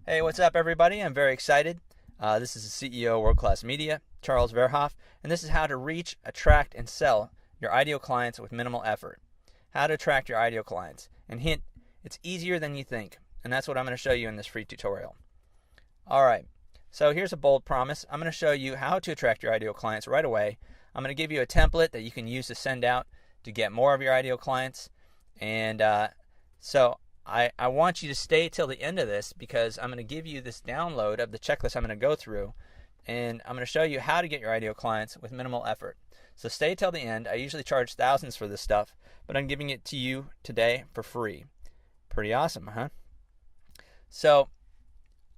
Hey, what's up, everybody? I'm very excited. This is the CEO of World Class Media, Charles Verhoff, and this is how to reach, attract, and sell your ideal clients with minimal effort. How to attract your ideal clients. And hint, it's easier than you think, and that's what I'm going to show you in this free tutorial. All right, so here's a bold promise. I'm going to show you how to attract your ideal clients right away. I'm going to give you a template that you can use to send out to get more of your ideal clients. And so I want you to stay till the end of this because I'm going to give you this download of the checklist I'm going to go through, and I'm going to show you how to get your ideal clients with minimal effort. So stay till the end. I usually charge thousands for this stuff, but I'm giving it to you today for free. Pretty awesome, huh? So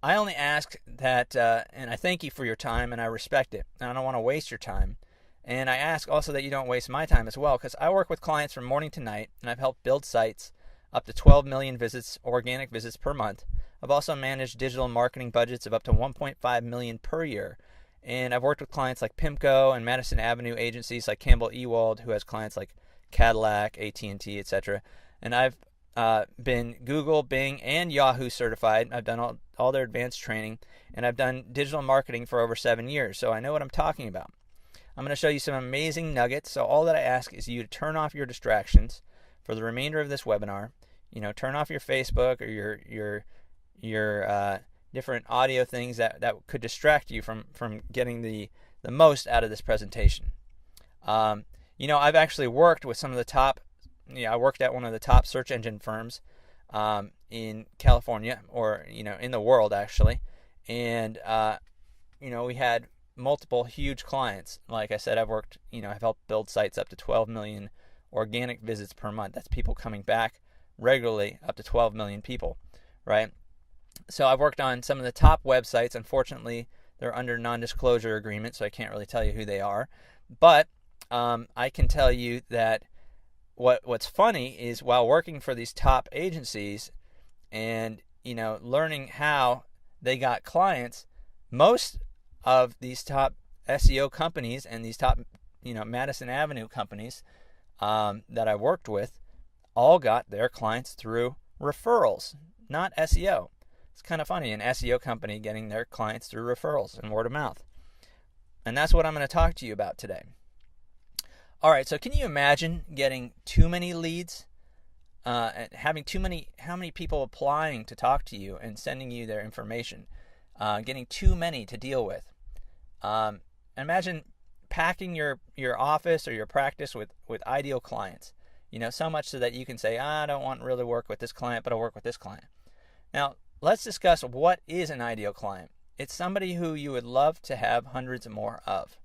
I only ask that, and I thank you for your time, and I respect it, and I don't want to waste your time. And I ask also that you don't waste my time as well, because I work with clients from morning to night, and I've helped build sites up to 12 million visits, organic visits per month. I've also managed digital marketing budgets of up to 1.5 million per year. And I've worked with clients like PIMCO and Madison Avenue agencies like Campbell Ewald, who has clients like Cadillac, AT&T, etc. And I've been Google, Bing, and Yahoo certified. I've done all their advanced training, and I've done digital marketing for over 7 years, so I know what I'm talking about. I'm going to show you some amazing nuggets. So all that I ask is you to turn off your distractions for the remainder of this webinar. Turn off your Facebook or your different audio things that could distract you from getting the most out of this presentation. I've actually worked with some of the top. I worked at one of the top search engine firms in California, or in the world actually, and we had multiple huge clients. Like I said, I've helped build sites up to 12 million organic visits per month. That's people coming back regularly, up to 12 million people, right? So I've worked on some of the top websites. Unfortunately, they're under non-disclosure agreement, so I can't really tell you who they are. But I can tell you that what's funny is while working for these top agencies and learning how they got clients, most of these top SEO companies and these top Madison Avenue companies that I worked with all got their clients through referrals, not SEO. It's kind of funny, an SEO company getting their clients through referrals and word of mouth. And that's what I'm going to talk to you about today. All right, so can you imagine getting too many leads and having how many people applying to talk to you and sending you their information, getting too many to deal with? Imagine packing your office or your practice with ideal clients. So much so that you can say, I don't want to really work with this client, but I'll work with this client. Now, let's discuss what is an ideal client. It's somebody who you would love to have hundreds more of.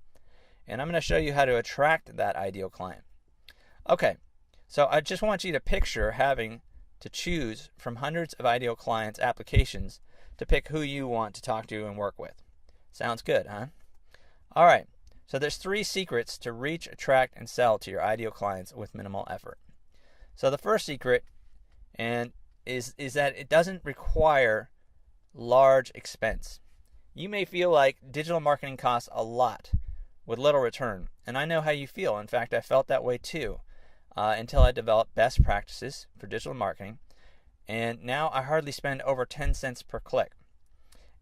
And I'm going to show you how to attract that ideal client. Okay, so I just want you to picture having to choose from hundreds of ideal clients' applications to pick who you want to talk to and work with. Sounds good, huh? All right. So there's 3 secrets to reach, attract, and sell to your ideal clients with minimal effort. So the first secret is that it doesn't require large expense. You may feel like digital marketing costs a lot with little return, and I know how you feel. In fact, I felt that way too until I developed best practices for digital marketing, and now I hardly spend over 10 cents per click.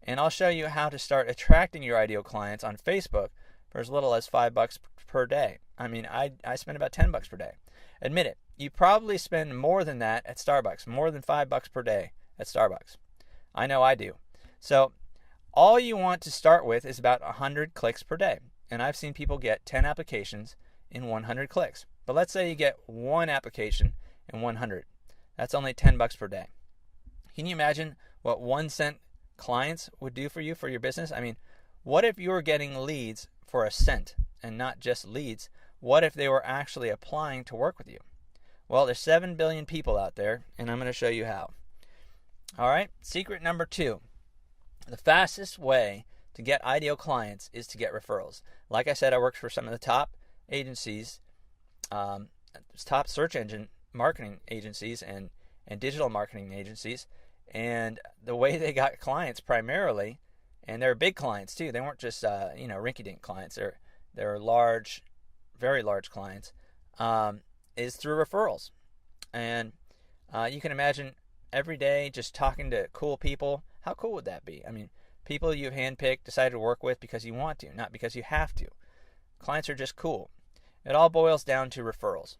And I'll show you how to start attracting your ideal clients on Facebook for as little as $5 per day. I mean, I spend about $10 per day. Admit it, you probably spend more than that at Starbucks, more than $5 per day at Starbucks. I know I do. So all you want to start with is about 100 clicks per day. And I've seen people get 10 applications in 100 clicks. But let's say you get 1 application in 100. That's only $10 per day. Can you imagine what 1 cent clients would do for you, for your business? I mean, what if you were getting leads for a cent and not just leads? What if they were actually applying to work with you? Well, there's 7 billion people out there, and I'm going to show you how. All right, secret number 2. The fastest way to get ideal clients is to get referrals. Like I said, I worked for some of the top agencies, top search engine marketing agencies and digital marketing agencies, and the way they got clients primarily, and they're big clients too. They weren't just rinky-dink clients. They're large, very large clients, is through referrals. And you can imagine every day just talking to cool people. How cool would that be? I mean, people you've handpicked, decided to work with because you want to, not because you have to. Clients are just cool. It all boils down to referrals.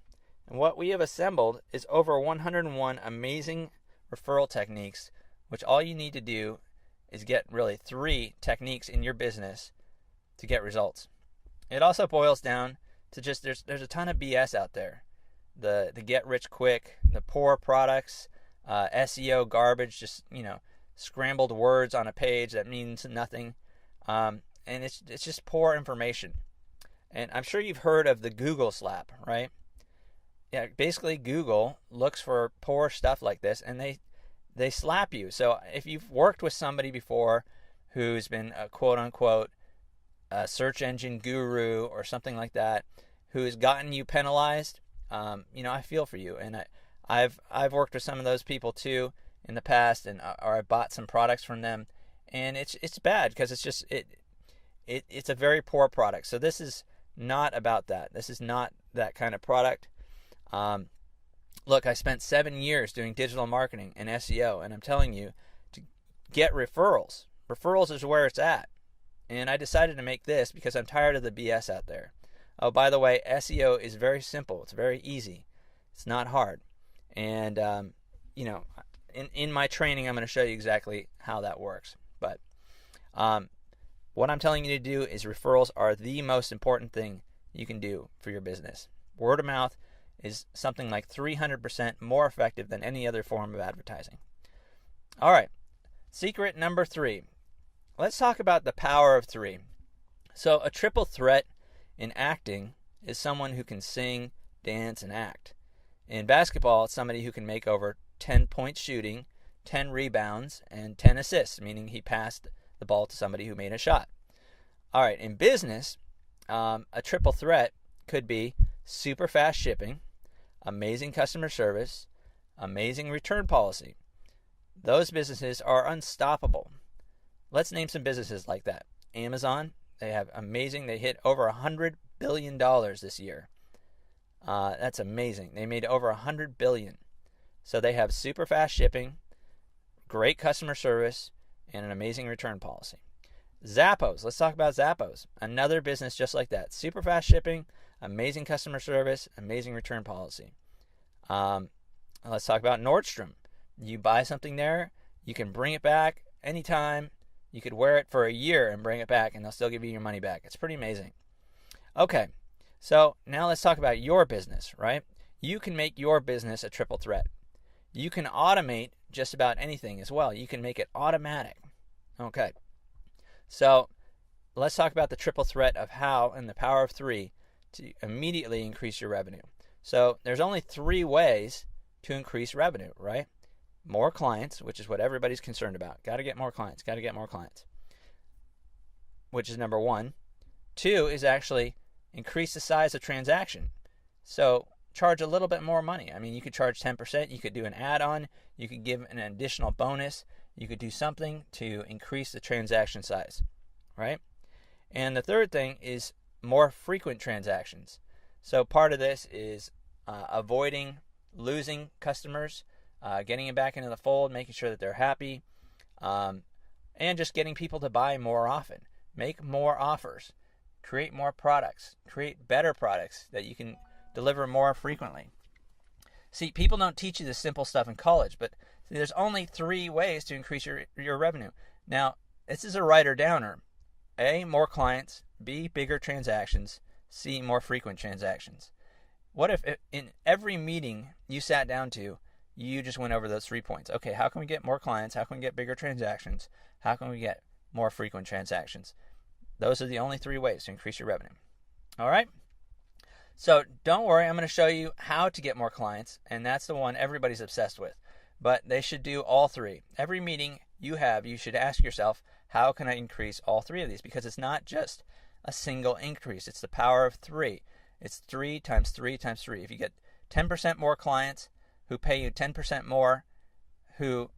And what we have assembled is over 101 amazing referral techniques, which all you need to do is get really 3 techniques in your business to get results. It also boils down to just there's a ton of BS out there. The get rich quick, the poor products, SEO garbage, just scrambled words on a page that means nothing, and it's just poor information. And I'm sure you've heard of the Google slap, right? Yeah, basically Google looks for poor stuff like this, and they slap you. So if you've worked with somebody before who's been a quote unquote search engine guru or something like that, who has gotten you penalized, I feel for you. And I've worked with some of those people too in the past, or I bought some products from them, and it's bad because it's a very poor product. So this is not about that. This is not that kind of product. Look, I spent 7 years doing digital marketing and SEO, and I'm telling you to get referrals. Referrals is where it's at. And I decided to make this because I'm tired of the BS out there. Oh, by the way, SEO is very simple. It's very easy. It's not hard. And, in my training, I'm going to show you exactly how that works. But what I'm telling you to do is referrals are the most important thing you can do for your business. Word of mouth is something like 300% more effective than any other form of advertising. All right, secret number 3. Let's talk about the power of 3. So a triple threat in acting is someone who can sing, dance, and act. In basketball, it's somebody who can make over 10 points shooting, 10 rebounds, and 10 assists, meaning he passed the ball to somebody who made a shot. All right, in business, a triple threat could be super fast shipping, amazing customer service, amazing return policy. Those businesses are unstoppable. Let's name some businesses like that. Amazon, they hit over $100 billion this year. That's amazing. They made over $100 billion. So they have super fast shipping, great customer service, and an amazing return policy. Zappos, let's talk about Zappos. Another business just like that. Super fast shipping, amazing customer service, amazing return policy. Let's talk about Nordstrom. You buy something there, you can bring it back anytime. You could wear it for a year and bring it back, and they'll still give you your money back. It's pretty amazing. Okay, so now let's talk about your business, right? You can make your business a triple threat. You can automate just about anything as well. You can make it automatic. Okay, so let's talk about the triple threat of how and the power of 3 to immediately increase your revenue. So there's only 3 ways to increase revenue, right? More clients, which is what everybody's concerned about. Got to get more clients, which is number 1. 2 is actually increase the size of transaction. So charge a little bit more money. I mean, you could charge 10%. You could do an add-on. You could give an additional bonus. You could do something to increase the transaction size, right? And the third thing is more frequent transactions. So part of this is avoiding losing customers, getting them back into the fold, making sure that they're happy, and just getting people to buy more often. Make more offers. Create more products. Create better products that you can deliver more frequently. See, people don't teach you this simple stuff in college, but there's only 3 ways to increase your revenue. Now, this is a writer-downer. A, more clients. B, bigger transactions. C, more frequent transactions. What if in every meeting you sat down to, you just went over those 3 points? Okay, how can we get more clients? How can we get bigger transactions? How can we get more frequent transactions? Those are the only 3 ways to increase your revenue. All right? So don't worry, I'm going to show you how to get more clients, and that's the one everybody's obsessed with. But they should do all 3. Every meeting you have, you should ask yourself, how can I increase all 3 of these? Because it's not just a single increase. It's the power of 3. It's 3 times 3 times 3. If you get 10% more clients who pay you 10% more, who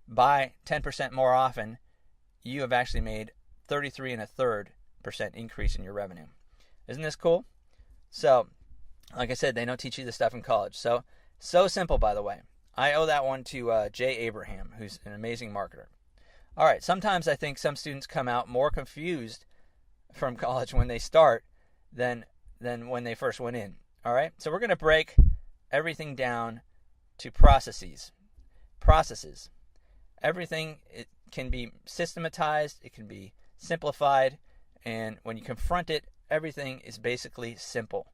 buy 10% more often, you have actually made 33.33% increase in your revenue. Isn't this cool? So, like I said, they don't teach you this stuff in college. So simple, by the way. I owe that one to Jay Abraham, who's an amazing marketer. All right, sometimes I think some students come out more confused from college when they start than when they first went in. All right, so we're going to break everything down to processes. Everything, it can be systematized, it can be simplified, and when you confront it, everything is basically simple.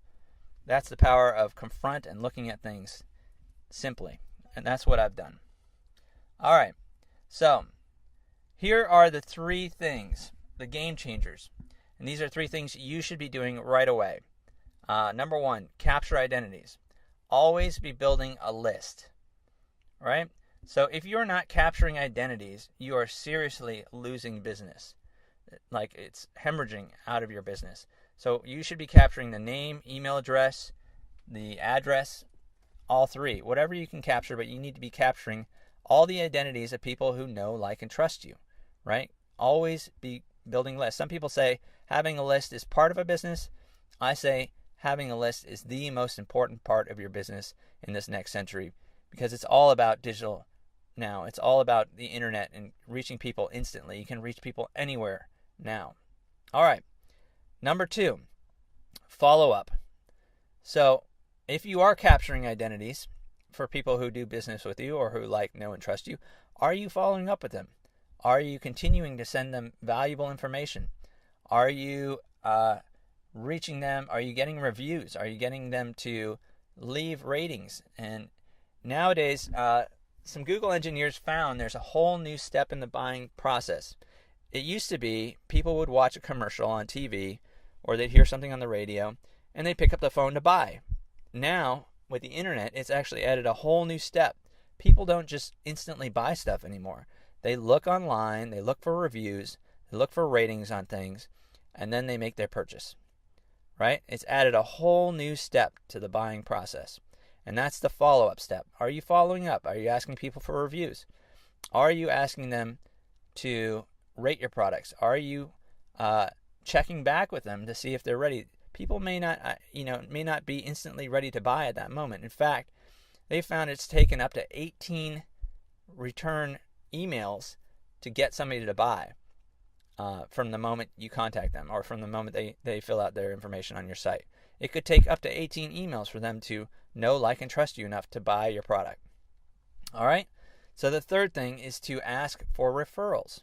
That's the power of confront and looking at things simply, and that's what I've done. All right, so here are the 3 things, the game changers, and these are 3 things you should be doing right away. Number 1, capture identities. Always be building a list, right? So if you're not capturing identities, you are seriously losing business. Like, it's hemorrhaging out of your business. So you should be capturing the name, email address, the address, all 3. Whatever you can capture, but you need to be capturing all the identities of people who know, like, and trust you, right? Always be building lists. Some people say having a list is part of a business. I say having a list is the most important part of your business in this next century, because it's all about digital now. It's all about the internet and reaching people instantly. You can reach people anywhere now. All right. Number 2, follow up. So if you are capturing identities for people who do business with you or who like, know, and trust you, are you following up with them? Are you continuing to send them valuable information? Are you reaching them? Are you getting reviews? Are you getting them to leave ratings? And nowadays, some Google engineers found there's a whole new step in the buying process. It used to be people would watch a commercial on TV or they'd hear something on the radio and they'd pick up the phone to buy. Now, with the internet, it's actually added a whole new step. People don't just instantly buy stuff anymore. They look online, they look for reviews, they look for ratings on things, and then they make their purchase, right? It's added a whole new step to the buying process, and that's the follow-up step. Are you following up? Are you asking people for reviews? Are you asking them to rate your products? Are you checking back with them to see if they're ready? People may not be instantly ready to buy at that moment. In fact, they found it's taken up to 18 return emails to get somebody to buy from the moment you contact them or from the moment they fill out their information on your site. It could take up to 18 emails for them to know, like, and trust you enough to buy your product. All right? So the third thing is to ask for referrals.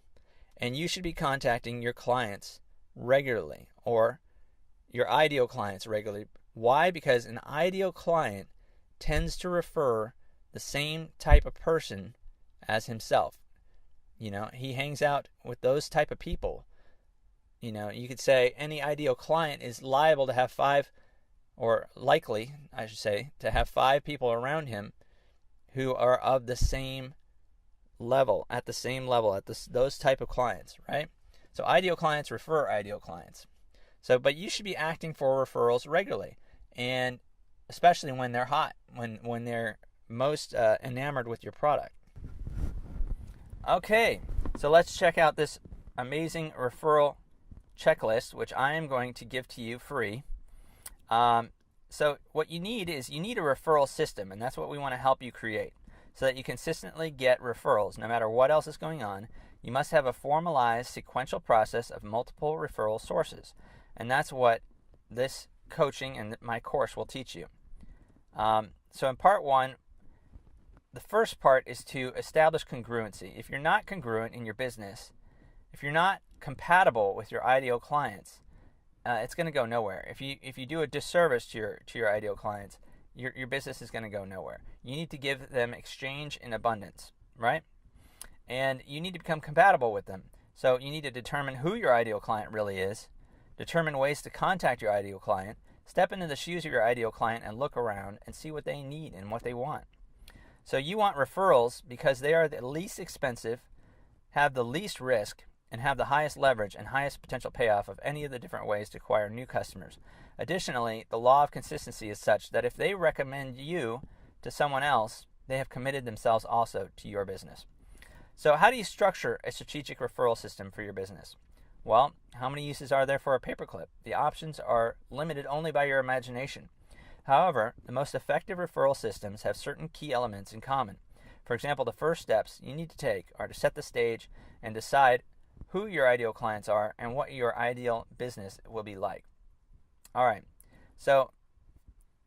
And you should be contacting your clients regularly, or your ideal clients regularly. Why? Because an ideal client tends to refer the same type of person as himself. He hangs out with those type of people. You could say any ideal client is liable to have 5, or likely, I should say, to have 5 people around him who are of the same level, at those type of clients, right? So ideal clients refer ideal clients. But you should be acting for referrals regularly, and especially when they're hot, when they're most enamored with your product. Okay, so let's check out this amazing referral checklist, which I am going to give to you free. So what you need is a referral system, and that's what we want to help you create, so that you consistently get referrals no matter what else is going on. You must have a formalized sequential process of multiple referral sources, and that's what this coaching and my course will teach you. So in part 1, the first part is to establish congruency. If you're not congruent in your business, if you're not compatible with your ideal clients, it's going to go nowhere. If you do a disservice to your ideal clients, your business is going to go nowhere. You need to give them exchange in abundance, right? And you need to become compatible with them. So you need to determine who your ideal client really is, determine ways to contact your ideal client, step into the shoes of your ideal client and look around and see what they need and what they want. So you want referrals because they are the least expensive, have the least risk, and have the highest leverage and highest potential payoff of any of the different ways to acquire new customers. Additionally, the law of consistency is such that if they recommend you to someone else, they have committed themselves also to your business. So how do you structure a strategic referral system for your business? Well, how many uses are there for a paperclip? The options are limited only by your imagination. However, the most effective referral systems have certain key elements in common. For example, the first steps you need to take are to set the stage and decide who your ideal clients are and what your ideal business will be like. All right, so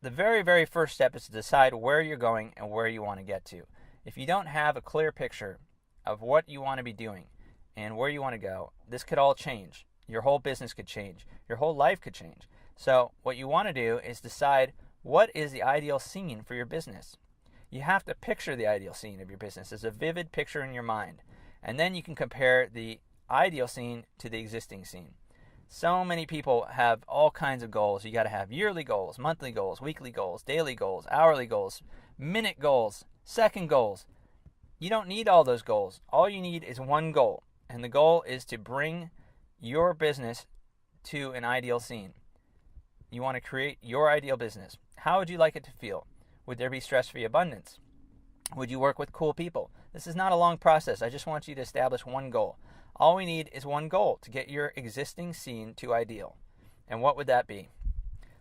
the very, very first step is to decide where you're going and where you want to get to. If you don't have a clear picture of what you want to be doing and where you want to go, this could all change. Your whole business could change. Your whole life could change. So what you want to do is decide what is the ideal scene for your business. You have to picture the ideal scene of your business as a vivid picture in your mind. And then you can compare the ideal scene to the existing scene. So many people have all kinds of goals. You got to have yearly goals, monthly goals, weekly goals, daily goals, hourly goals, minute goals, second goals. You don't need all those goals. All you need is one goal. And the goal is to bring your business to an ideal scene. You want to create your ideal business. How would you like it to feel? Would there be stress-free abundance? Would you work with cool people? This is not a long process. I just want you to establish one goal. All we need is one goal to get your existing scene to ideal. And what would that be?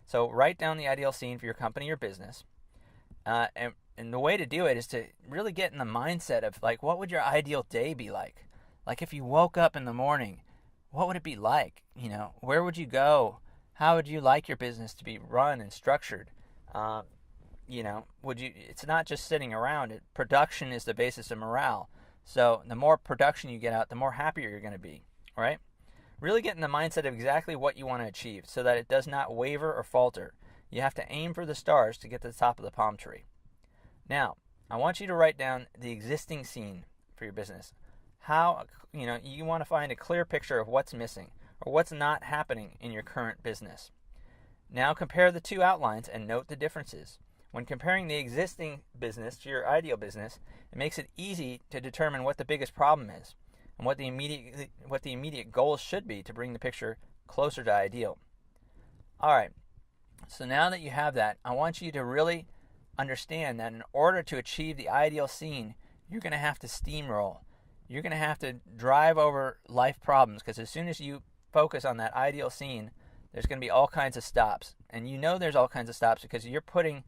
So write down the ideal scene for your company or business. And the way to do it is to really get in the mindset of, like, what would your ideal day be like? Like, if you woke up in the morning, what would it be like? You know, where would you go? How would you like your business to be run and structured? It's not just sitting around. Production is the basis of morale. So the more production you get out, the more happier you're going to be, right? Really get in the mindset of exactly what you want to achieve so that it does not waver or falter. You have to aim for the stars to get to the top of the palm tree. Now, I want you to write down the existing scene for your business. You want to find a clear picture of what's missing or what's not happening in your current business. Now compare the two outlines and note the differences. When comparing the existing business to your ideal business, it makes it easy to determine what the biggest problem is and what the immediate goals should be to bring the picture closer to ideal. All right, so now that you have that, I want you to really understand that in order to achieve the ideal scene, you're going to have to steamroll. You're going to have to drive over life problems, because as soon as you focus on that ideal scene, there's going to be all kinds of stops. And you know there's all kinds of stops because you're putting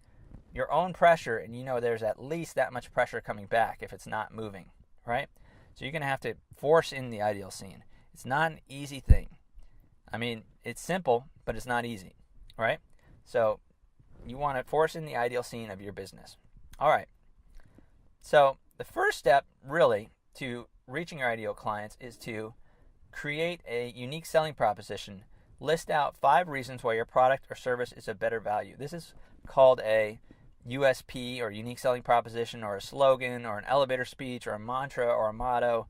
your own pressure, and you know there's at least that much pressure coming back if it's not moving, right? So you're going to have to force in the ideal scene. It's not an easy thing. I mean, it's simple, but it's not easy, right? So you want to force in the ideal scene of your business. All right. So the first step, really, to reaching your ideal clients is to create a unique selling proposition. List out 5 reasons why your product or service is a better value. This is called a USP, or unique selling proposition, or a slogan, or an elevator speech, or a mantra, or a motto.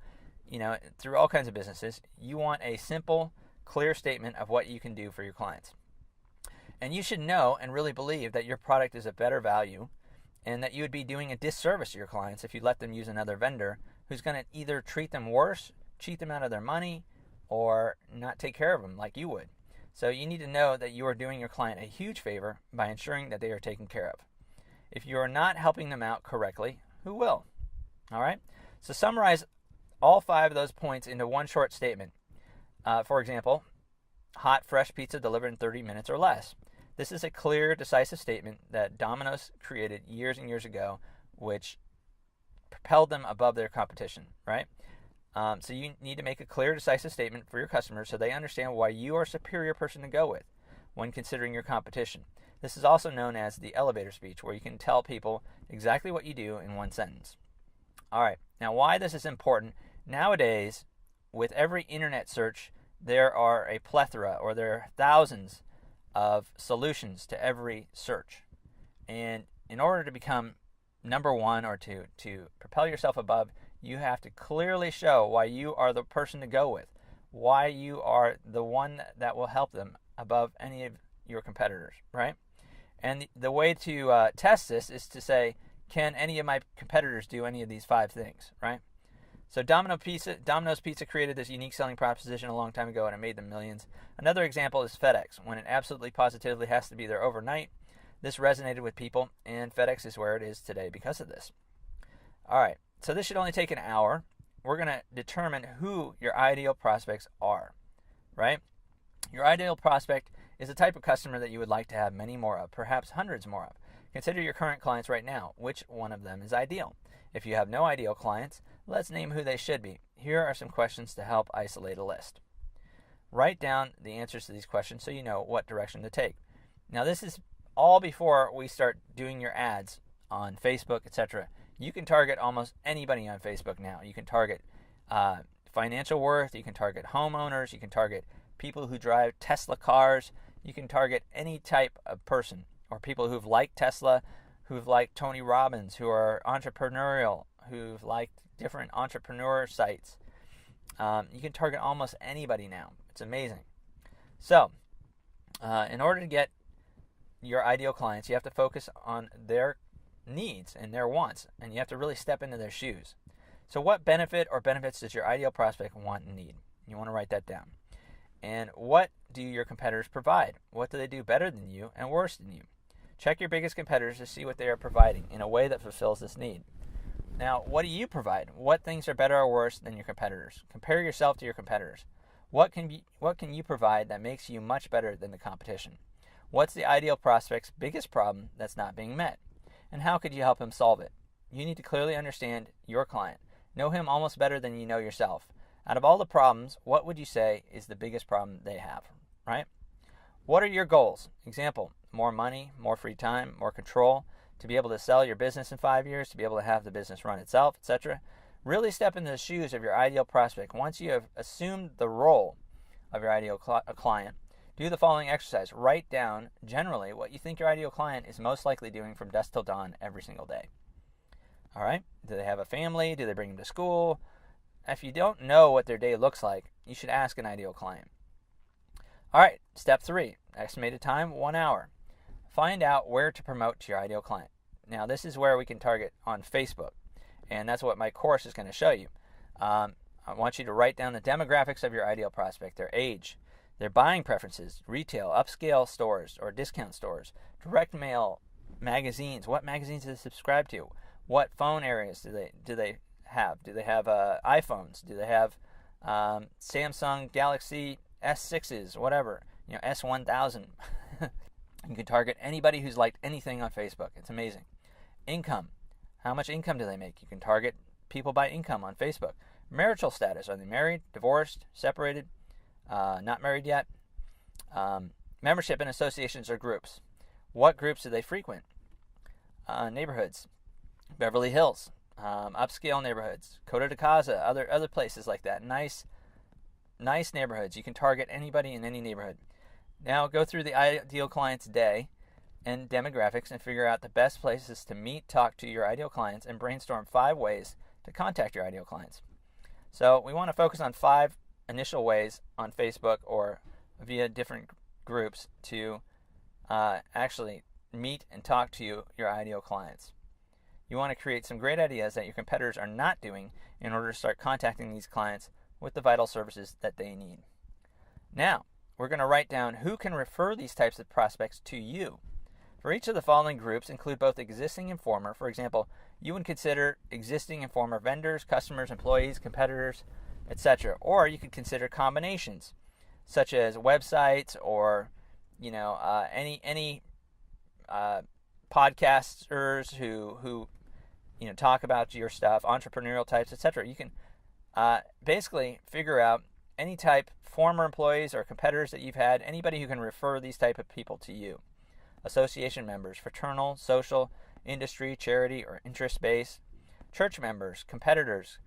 Through all kinds of businesses, you want a simple, clear statement of what you can do for your clients. And you should know and really believe that your product is a better value, and that you would be doing a disservice to your clients if you let them use another vendor who's going to either treat them worse, cheat them out of their money, or not take care of them like you would. So you need to know that you are doing your client a huge favor by ensuring that they are taken care of. If you are not helping them out correctly, who will? All right? So summarize all 5 of those points into one short statement. For example, hot, fresh pizza delivered in 30 minutes or less. This is a clear, decisive statement that Domino's created years and years ago, which propelled them above their competition, right? So you need to make a clear, decisive statement for your customers so they understand why you are a superior person to go with when considering your competition. This is also known as the elevator speech, where you can tell people exactly what you do in one sentence. All right, now why this is important. Nowadays, with every internet search, there are a plethora, or there are thousands of solutions to every search. And in order to become number one, or to propel yourself above, you have to clearly show why you are the person to go with, why you are the one that will help them above any of your competitors, right? And the way to test this is to say, can any of my competitors do any of these 5 things, right? So Domino's Pizza created this unique selling proposition a long time ago, and it made them millions. Another example is FedEx. When it absolutely positively has to be there overnight, this resonated with people, and FedEx is where it is today because of this. All right, so this should only take an hour. We're going to determine who your ideal prospects are, right? Your ideal prospect is the type of customer that you would like to have many more of, perhaps hundreds more of. Consider your current clients right now. Which one of them is ideal? If you have no ideal clients, let's name who they should be. Here are some questions to help isolate a list. Write down the answers to these questions so you know what direction to take. Now, this is all before we start doing your ads on Facebook, etc. You can target almost anybody on Facebook now. You can target financial worth. You can target homeowners. You can target people who drive Tesla cars. You can target any type of person, or people who've liked Tesla, who've liked Tony Robbins, who are entrepreneurial, who've liked different entrepreneur sites. You can target almost anybody now. It's amazing. So, in order to get your ideal clients, you have to focus on their needs and their wants, and you have to really step into their shoes. So what benefit or benefits does your ideal prospect want and need? You want to write that down. And what do your competitors provide? What do they do better than you and worse than you? Check your biggest competitors to see what they are providing in a way that fulfills this need. Now, what do you provide? What things are better or worse than your competitors? Compare yourself to your competitors. What can you provide that makes you much better than the competition? What's the ideal prospect's biggest problem that's not being met? And how could you help him solve it? You need to clearly understand your client. Know him almost better than you know yourself. Out of all the problems, what would you say is the biggest problem they have, right? What are your goals? Example, more money, more free time, more control, to be able to sell your business in 5 years, to be able to have the business run itself, etc. Really step into the shoes of your ideal prospect. Once you have assumed the role of your ideal client, do the following exercise. Write down generally what you think your ideal client is most likely doing from dusk till dawn every single day. All right? Do they have a family? Do they bring them to school? If you don't know what their day looks like, you should ask an ideal client. All right, step 3, estimated time, 1 hour. Find out where to promote to your ideal client. Now, this is where we can target on Facebook, and that's what my course is going to show you. I want you to write down the demographics of your ideal prospect, their age, their buying preferences, retail, upscale stores or discount stores, direct mail, magazines. What magazines do they subscribe to? What phone areas do they have? Do they have iPhones? Do they have Samsung Galaxy S6s, whatever, S1000? You can target anybody who's liked anything on Facebook. It's amazing. Income. How much income do they make? You can target people by income on Facebook. Marital status. Are they married, divorced, separated, not married yet? Membership in associations or groups. What groups do they frequent? Neighborhoods. Beverly Hills. Upscale neighborhoods. Coto de Casa. Other places like that. Nice neighborhoods. You can target anybody in any neighborhood. Now go through the ideal client's day and demographics and figure out the best places to meet, talk to your ideal clients, and brainstorm 5 ways to contact your ideal clients. So we want to focus on 5 initial ways on Facebook or via different groups to actually meet and talk to your ideal clients. You want to create some great ideas that your competitors are not doing in order to start contacting these clients with the vital services that they need. Now, we're going to write down who can refer these types of prospects to you. For each of the following groups, include both existing and former. For example, you would consider existing and former vendors, customers, employees, competitors, etc. Or you could consider combinations, such as websites or any podcasters who talk about your stuff, entrepreneurial types, etc. You can basically figure out any type, former employees or competitors that you've had, anybody who can refer these type of people to you. Association members, fraternal, social, industry, charity, or interest-based. Church members, competitors,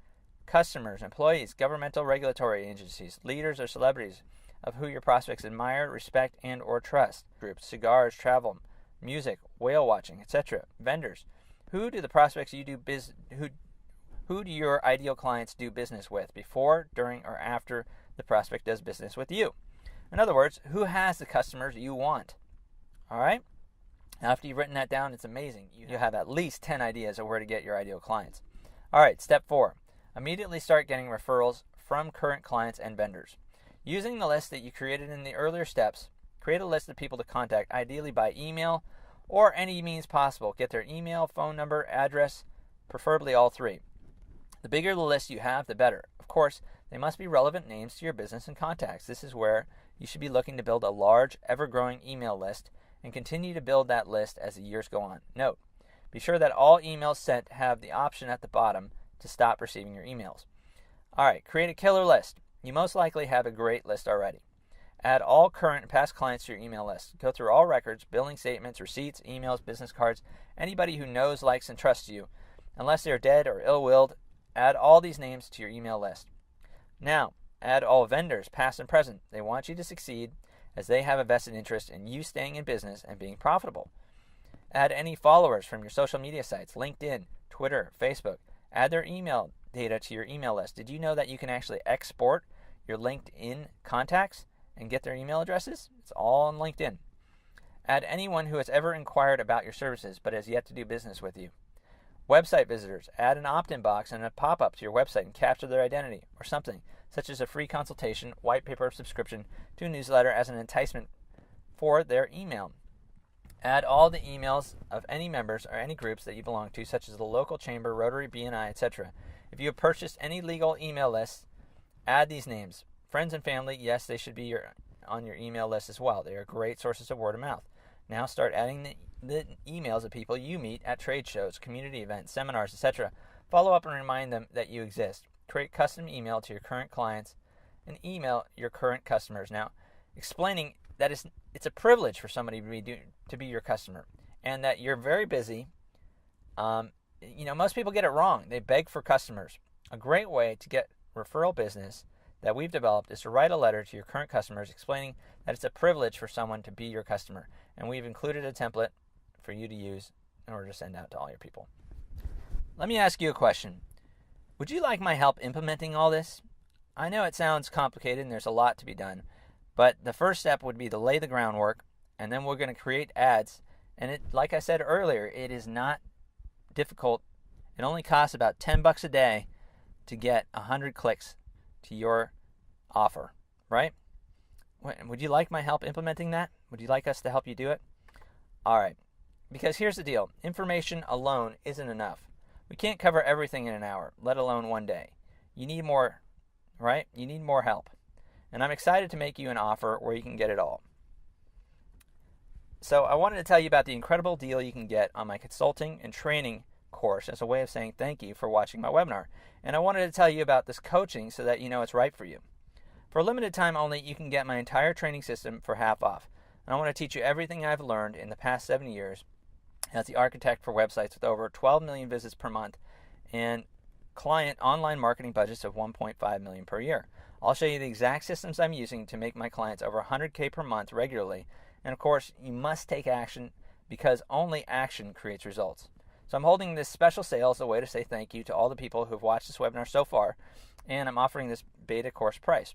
customers, employees, governmental regulatory agencies, leaders or celebrities of who your prospects admire, respect, and or trust. Groups, cigars, travel, music, whale watching, etc. Vendors. Who do the prospects you do Who do your ideal clients do business with before, during, or after the prospect does business with you? In other words, who has the customers you want? All right? After you've written that down, it's amazing. You have at least 10 ideas of where to get your ideal clients. All right, step 4. Immediately start getting referrals from current clients and vendors. Using the list that you created in the earlier steps, create a list of people to contact, ideally by email or any means possible. Get their email, phone number, address, preferably all 3. The bigger the list you have, the better. Of course, they must be relevant names to your business and contacts. This is where you should be looking to build a large, ever-growing email list and continue to build that list as the years go on. Note, Be sure that all emails sent have the option at the bottom to stop receiving your emails. All right, create a killer list. You most likely have a great list already. Add all current and past clients to your email list. Go through all records, billing statements, receipts, emails, business cards, anybody who knows, likes, and trusts you. Unless they're dead or ill-willed, add all these names to your email list. Now, add all vendors, past and present. They want you to succeed as they have a vested interest in you staying in business and being profitable. Add any followers from your social media sites, LinkedIn, Twitter, Facebook. Add their email data to your email list. Did you know that you can actually export your LinkedIn contacts and get their email addresses? It's all on LinkedIn. Add anyone who has ever inquired about your services but has yet to do business with you. Website visitors. Add an opt-in box and a pop-up to your website and capture their identity or something, such as a free consultation, white paper subscription to a newsletter as an enticement for their email. Add all the emails of any members or any groups that you belong to, such as the local chamber, Rotary, BNI, etc. If you have purchased any legal email lists, add these names. Friends and family, yes, they should be on your email list as well. They are great sources of word of mouth. Now start adding the emails of people you meet at trade shows, community events, seminars, etc. Follow up and remind them that you exist. Create custom email to your current clients and email your current customers. Now, explaining that it's a privilege for somebody to be your customer and that you're very busy. Most people get it wrong. They beg for customers. A great way to get referral business that we've developed is to write a letter to your current customers explaining that it's a privilege for someone to be your customer. And we've included a template for you to use in order to send out to all your people. Let me ask you a question. Would you like my help implementing all this? I know it sounds complicated and there's a lot to be done, but the first step would be to lay the groundwork, and then we're going to create ads. And it, like I said earlier, it is not difficult. It only costs about $10 a day to get 100 clicks to your offer, right? Would you like my help implementing that? Would you like us to help you do it? All right, because here's the deal. Information alone isn't enough. We can't cover everything in an hour, let alone one day. You need more, right? You need more help. And I'm excited to make you an offer where you can get it all. So I wanted to tell you about the incredible deal you can get on my consulting and training course as a way of saying thank you for watching my webinar. And I wanted to tell you about this coaching so that you know it's right for you. For a limited time only, you can get my entire training system for half off. And I want to teach you everything I've learned in the past 7 years as the architect for websites with over 12 million visits per month and client online marketing budgets of 1.5 million per year. I'll show you the exact systems I'm using to make my clients over 100K per month regularly. And of course, you must take action because only action creates results. So I'm holding this special sale as a way to say thank you to all the people who've watched this webinar so far, and I'm offering this beta course price.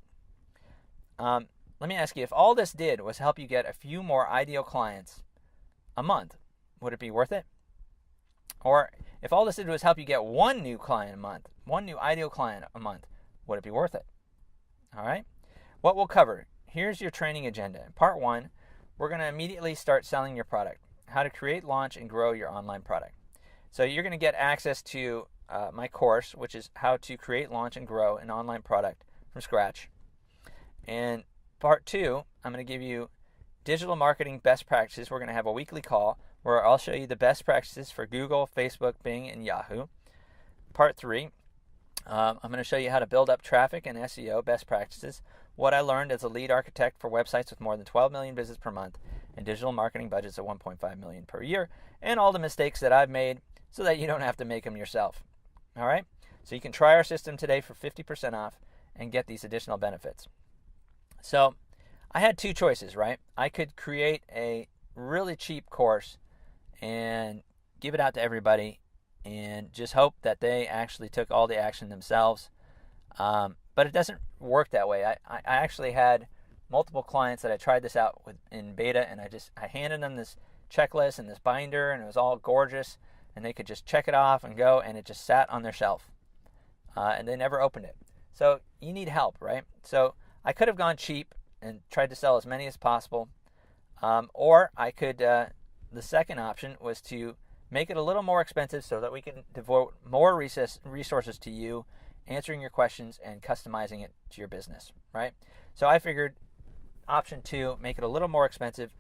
Let me ask you, if all this did was help you get a few more ideal clients a month, would it be worth it? Or if all this did was help you get one new client a month, one new ideal client a month, would it be worth it? All right. What we'll cover. Here's your training agenda. In part 1, we're going to immediately start selling your product, how to create, launch, and grow your online product. So you're going to get access to my course, which is how to create, launch, and grow an online product from scratch. And part 2, I'm going to give you digital marketing best practices. We're going to have a weekly call where I'll show you the best practices for Google, Facebook, Bing, and Yahoo. Part 3, I'm going to show you how to build up traffic and SEO best practices, what I learned as a lead architect for websites with more than 12 million visits per month and digital marketing budgets of 1.5 million per year, and all the mistakes that I've made so that you don't have to make them yourself. All right? So you can try our system today for 50% off and get these additional benefits. So I had two choices, right? I could create a really cheap course and give it out to everybody and just hope that they actually took all the action themselves. But it doesn't work that way. I actually had multiple clients that I tried this out with in beta, and I handed them this checklist and this binder, and it was all gorgeous, and they could just check it off and go, and it just sat on their shelf. And they never opened it. So you need help, right? So I could have gone cheap and tried to sell as many as possible. Or I could, the second option was to make it a little more expensive so that we can devote more resources to you, answering your questions and customizing it to your business, right? So I figured option 2, make it a little more expensive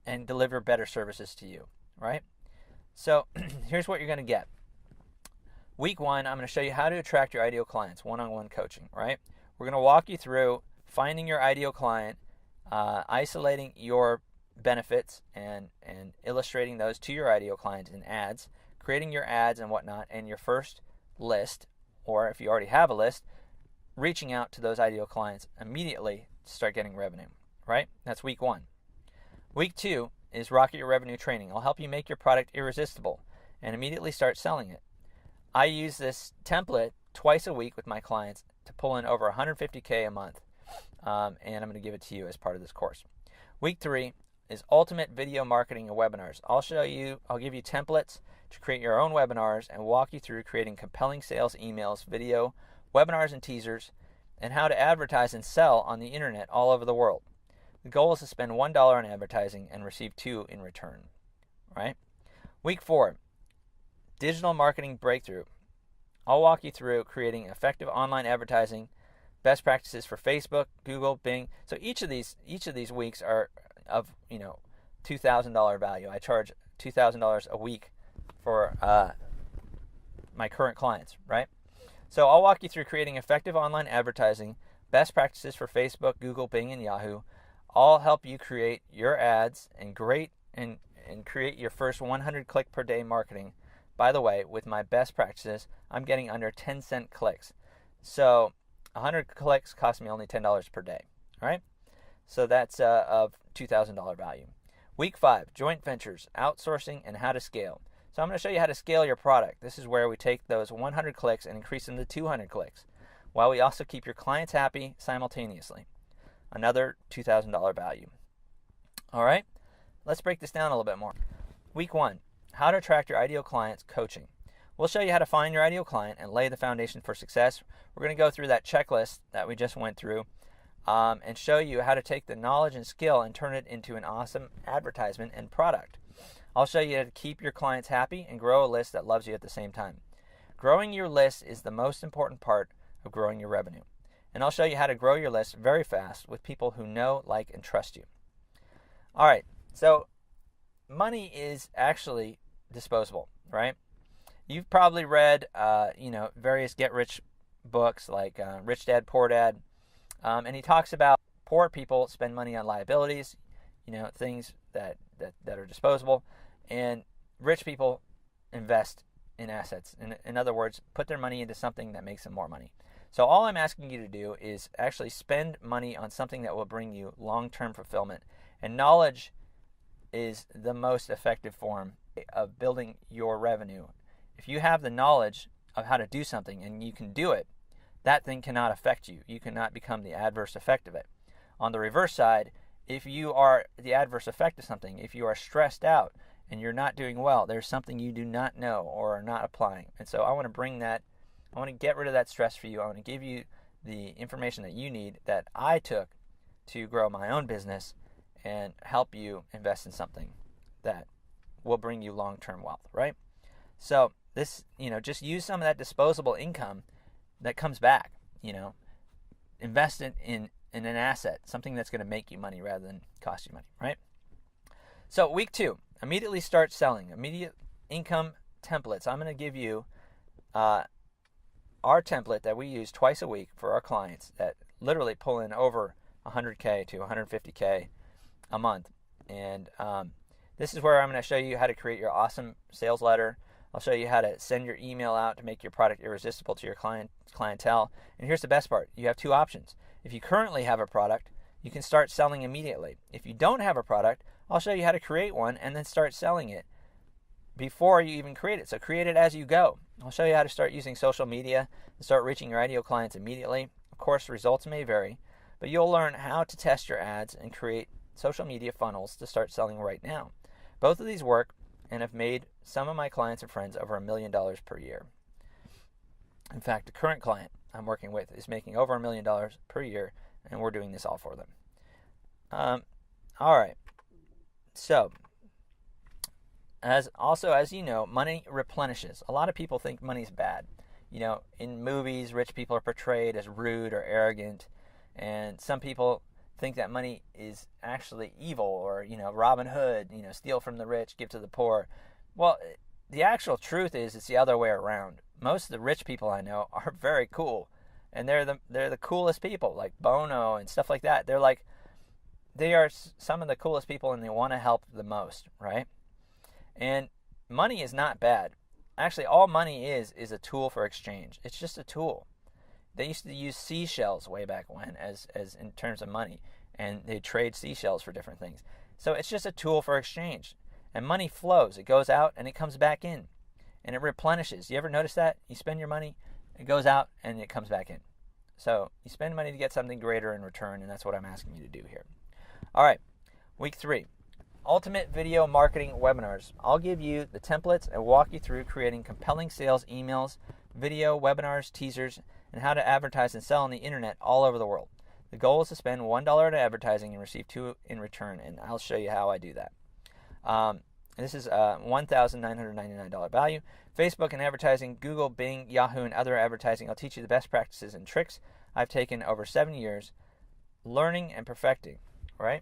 and deliver better services to you, right? So here's what you're going to get. Week 1, I'm going to show you how to attract your ideal clients, one-on-one coaching, right? We're going to walk you through finding your ideal client, isolating your benefits and illustrating those to your ideal client in ads, creating your ads and whatnot, and your first list, or if you already have a list, reaching out to those ideal clients immediately to start getting revenue, right? That's week 1. Week 2 is Rocket Your Revenue training. I'll help you make your product irresistible and immediately start selling it. I use this template twice a week with my clients to pull in over $150K a month, and I'm going to give it to you as part of this course. Week 3 is Ultimate Video Marketing and Webinars. I'll give you templates to create your own webinars and walk you through creating compelling sales emails, video, webinars, and teasers, and how to advertise and sell on the internet all over the world. The goal is to spend $1 on advertising and receive $2 in return, right? Week 4, Digital Marketing Breakthrough. I'll walk you through creating effective online advertising, best practices for Facebook, Google, Bing. So each of these weeks are of $2,000 value. I charge $2,000 a week for my current clients, right? So I'll walk you through creating effective online advertising, best practices for Facebook, Google, Bing, and Yahoo. I'll help you create your ads and create your first 100 click per day marketing. By the way, with my best practices, I'm getting under 10-cent clicks. So 100 clicks cost me only $10 per day. All right? So that's of $2,000 value. Week 5, joint ventures, outsourcing, and how to scale. So I'm going to show you how to scale your product. This is where we take those 100 clicks and increase them to 200 clicks, while we also keep your clients happy simultaneously. Another $2,000 value. All right? Let's break this down a little bit more. Week 1, how to attract your ideal clients coaching. We'll show you how to find your ideal client and lay the foundation for success. We're going to go through that checklist that we just went through and show you how to take the knowledge and skill and turn it into an awesome advertisement and product. I'll show you how to keep your clients happy and grow a list that loves you at the same time. Growing your list is the most important part of growing your revenue. And I'll show you how to grow your list very fast with people who know, like, and trust you. All right, so money is actually disposable, right? You've probably read, various get-rich books like Rich Dad, Poor Dad, and he talks about poor people spend money on liabilities, things that are disposable, and rich people invest in assets. In other words, put their money into something that makes them more money. So all I'm asking you to do is actually spend money on something that will bring you long-term fulfillment. And knowledge is the most effective form of building your revenue. If you have the knowledge of how to do something and you can do it, that thing cannot affect you. You cannot become the adverse effect of it. On the reverse side, if you are the adverse effect of something, if you are stressed out and you're not doing well, there's something you do not know or are not applying. And so I want to get rid of that stress for you. I want to give you the information that you need that I took to grow my own business and help you invest in something that will bring you long-term wealth, right? So this, just use some of that disposable income that comes back, invest it in an asset, something that's going to make you money rather than cost you money, right? So week 2, immediately start selling. Immediate income templates. I'm going to give you our template that we use twice a week for our clients that literally pull in over 100K to 150K a month. And this is where I'm going to show you how to create your awesome sales letter. I'll show you how to send your email out to make your product irresistible to your clientele. And here's the best part. You have 2 options. If you currently have a product, you can start selling immediately. If you don't have a product, I'll show you how to create one and then start selling it before you even create it. So create it as you go. I'll show you how to start using social media and start reaching your ideal clients immediately. Of course, results may vary, but you'll learn how to test your ads and create social media funnels to start selling right now. Both of these work and have made some of my clients and friends over $1 million per year. In fact, the current client I'm working with is making over $1 million per year, and we're doing this all for them. All right. So, as you know, money replenishes. A lot of people think money's bad. In movies, rich people are portrayed as rude or arrogant, and some people think that money is actually evil, or Robin Hood, steal from the rich, give to the poor. Well, the actual truth is it's the other way around. Most of the rich people I know are very cool, and they're the coolest people, like Bono and stuff like that. They are some of the coolest people, and they want to help the most, right? And money is not bad. Actually, all money is a tool for exchange. It's just a tool. They used to use seashells way back when as in terms of money, and they trade seashells for different things. So it's just a tool for exchange. And money flows. It goes out and it comes back in, and it replenishes. You ever notice that? You spend your money, it goes out and it comes back in. So you spend money to get something greater in return, and that's what I'm asking you to do here. All right, week 3. Ultimate Video Marketing Webinars. I'll give you the templates and walk you through creating compelling sales emails, video, webinars, teasers, and how to advertise and sell on the internet all over the world. The goal is to spend $1 on advertising and receive $2 in return, and I'll show you how I do that. This is a $1,999 value. Facebook and advertising, Google, Bing, Yahoo, and other advertising. I'll teach you the best practices and tricks I've taken over 7 years learning and perfecting, right?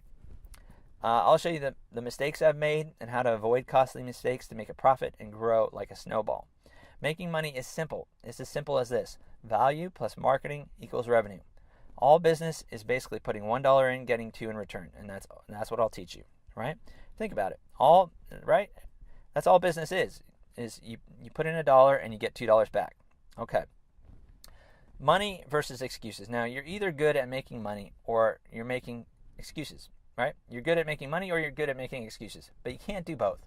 I'll show you the mistakes I've made and how to avoid costly mistakes to make a profit and grow like a snowball. Making money is simple. It's as simple as this. Value plus marketing equals revenue. All business is basically putting $1 in, getting $2 in return, and that's what I'll teach you, right? Think about it. Right? That's all business is you put in $1 and you get $2 back. Okay. Money versus excuses. Now, you're either good at making money or you're making excuses. Right? You're good at making money or you're good at making excuses, but you can't do both.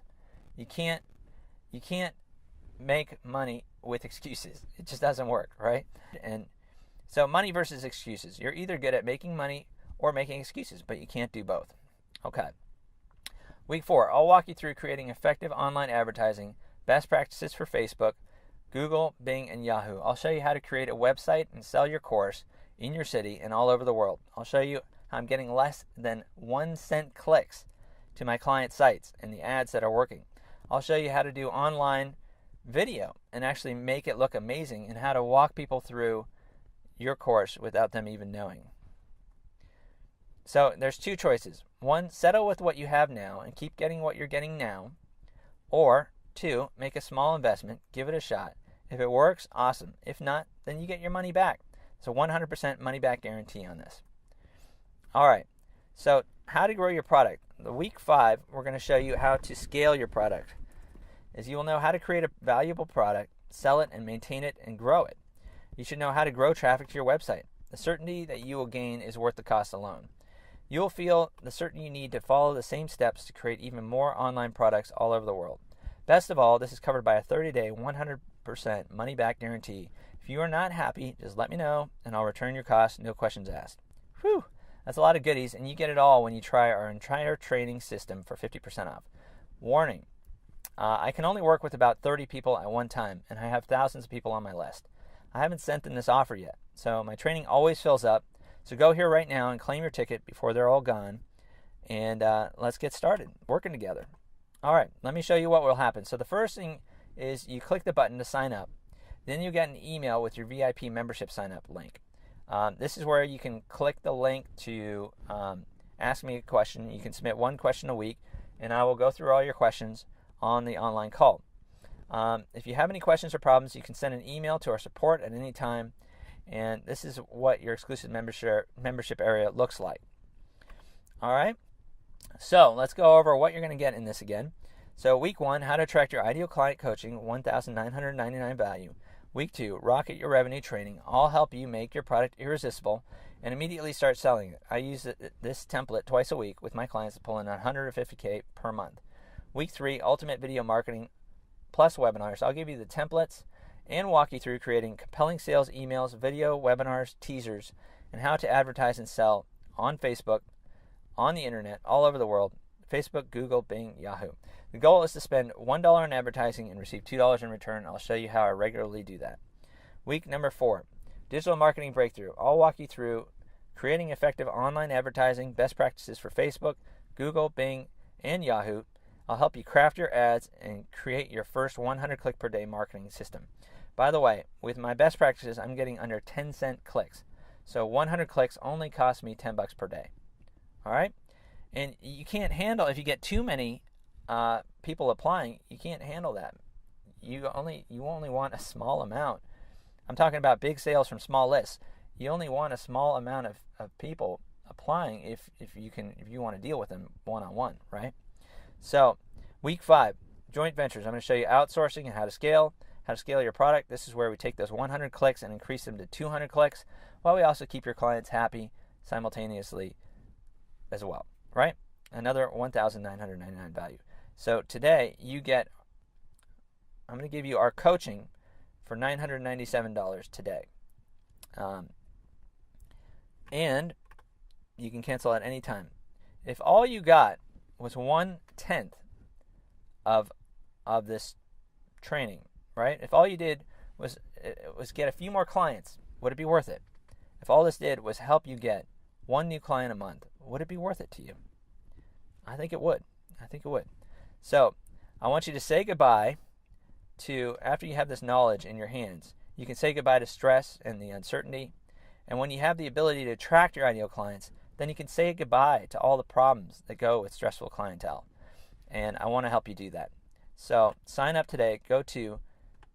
You can't make money with excuses. It just doesn't work, right? And so money versus excuses. You're either good at making money or making excuses, but you can't do both. Okay. Week 4, I'll walk you through creating effective online advertising, best practices for Facebook, Google, Bing, and Yahoo. I'll show you how to create a website and sell your course in your city and all over the world. I'll show you I'm getting less than 1 cent clicks to my client sites and the ads that are working. I'll show you how to do online video and actually make it look amazing, and how to walk people through your course without them even knowing. So there's 2 choices. 1, settle with what you have now and keep getting what you're getting now. Or 2, make a small investment, give it a shot. If it works, awesome. If not, then you get your money back. It's a 100% money back guarantee on this. All right, so how to grow your product. The week 5, we're going to show you how to scale your product. As you will know how to create a valuable product, sell it, and maintain it, and grow it. You should know how to grow traffic to your website. The certainty that you will gain is worth the cost alone. You will feel the certainty you need to follow the same steps to create even more online products all over the world. Best of all, this is covered by a 30-day, 100% money-back guarantee. If you are not happy, just let me know, and I'll return your cost, no questions asked. Whew! That's a lot of goodies, and you get it all when you try our entire training system for 50% off. Warning, I can only work with about 30 people at one time, and I have thousands of people on my list. I haven't sent them this offer yet, so my training always fills up. So go here right now and claim your ticket before they're all gone, and let's get started working together. All right, let me show you what will happen. So the first thing is you click the button to sign up. Then you get an email with your VIP membership sign-up link. This is where you can click the link to ask me a question. You can submit 1 question a week, and I will go through all your questions on the online call. If you have any questions or problems, you can send an email to our support at any time, and this is what your exclusive membership area looks like. All right, so let's go over what you're going to get in this again. So week 1, how to attract your ideal client coaching, $1,999 value. Week 2, rocket your revenue training. I'll help you make your product irresistible and immediately start selling it. I use this template twice a week with my clients to pull in $150K per month. Week 3, ultimate video marketing plus webinars. I'll give you the templates and walk you through creating compelling sales emails, video, webinars, teasers, and how to advertise and sell on Facebook, on the internet, all over the world. Facebook, Google, Bing, Yahoo. The goal is to spend $1 on advertising and receive $2 in return. I'll show you how I regularly do that. Week number 4, digital marketing breakthrough. I'll walk you through creating effective online advertising, best practices for Facebook, Google, Bing, and Yahoo. I'll help you craft your ads and create your first 100 click per day marketing system. By the way, with my best practices, I'm getting under 10-cent clicks. So 100 clicks only costs me $10 per day. All right? And you can't handle, if you get too many people applying, you can't handle that. you only want a small amount. I'm talking about big sales from small lists. You only want a small amount of people applying if you want to deal with them one-on-one, right? So week 5, joint ventures. I'm going to show you outsourcing and how to scale your product. This is where we take those 100 clicks and increase them to 200 clicks, while we also keep your clients happy simultaneously as well, right? Another $1,999 value. So today I'm going to give you our coaching for $997 today. And you can cancel at any time. If all you got was 1/10 of this training, right? If all you did was get a few more clients, would it be worth it? If all this did was help you get one new client a month, would it be worth it to you? I think it would. So I want you to say goodbye to, after you have this knowledge in your hands, you can say goodbye to stress and the uncertainty. And when you have the ability to attract your ideal clients, then you can say goodbye to all the problems that go with stressful clientele. And I want to help you do that. So sign up today. Go to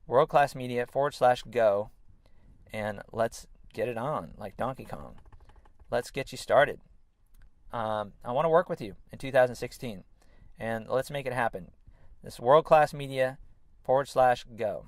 worldclassmedia.com/go, and let's get it on like Donkey Kong. Let's get you started. I want to work with you in 2016, and let's make it happen. This worldclassmedia.com/go.